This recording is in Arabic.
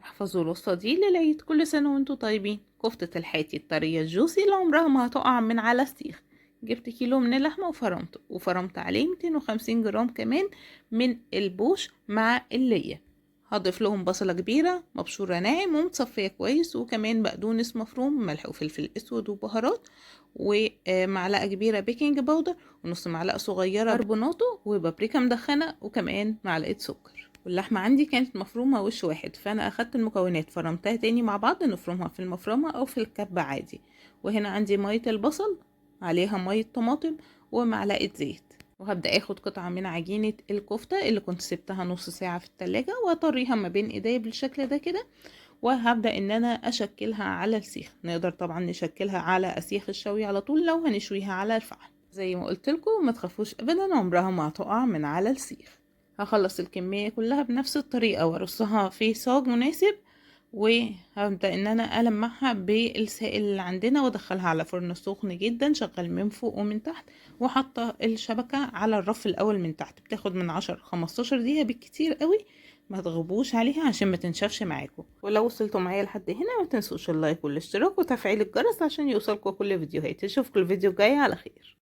احفظوا الوصفة دي للعيد. كل سنة وانتوا طيبين. كفتة الحاتي الطرية الجوسي اللي عمرها ما هتقع من على السيخ. جبت كيلو من اللحمة وفرمت عليه 250 جرام كمان من البوش مع اللية. هضيف لهم بصلة كبيرة مبشورة ناعم ومتصفية كويس، وكمان بقدونس مفروم، ملح وفلفل اسود وبهارات، ومعلقة كبيرة بيكنج باودر، ونص معلقة صغيرة كربوناتو، وبابريكا مدخنة، وكمان معلقة سكر. واللحمة عندي كانت مفرومة وش واحد، فأنا أخدت المكونات فرمتها تاني مع بعض، نفرمها في المفرمة أو في الكبة عادي. وهنا عندي مية البصل، عليها مية طماطم، ومعلقة زيت. وهبدأ اخد قطعة من عجينة الكفتة اللي كنت سبتها نص ساعة في التلاجة، واطريها ما بين ايديا بالشكل ده كده. وهبدأ ان انا اشكلها على السيخ. نقدر طبعا نشكلها على اسياخ الشوي على طول لو هنشويها على الفحم. زي ما قلت لكم ما تخافوش ابدا، عمرها ما هتقع من على السيخ. هخلص الكمية كلها بنفس الطريقة وارصها في صاج مناسب، وهبدأ ان انا المعها بالسائل اللي عندنا وادخلها على فرن سخن جدا شغال من فوق ومن تحت. وحاطه الشبكة على الرف الاول من تحت، بتاخد من 10-15 دقيقة بالكتير قوي. ما تغضبوش عليها عشان ما تنشفش معاكم. ولو وصلتوا معايا لحد هنا ما تنسوش اللايك والاشتراك وتفعيل الجرس عشان يوصلكوا كل فيديوهاتي. اشوفكم الفيديو الجاي على خير.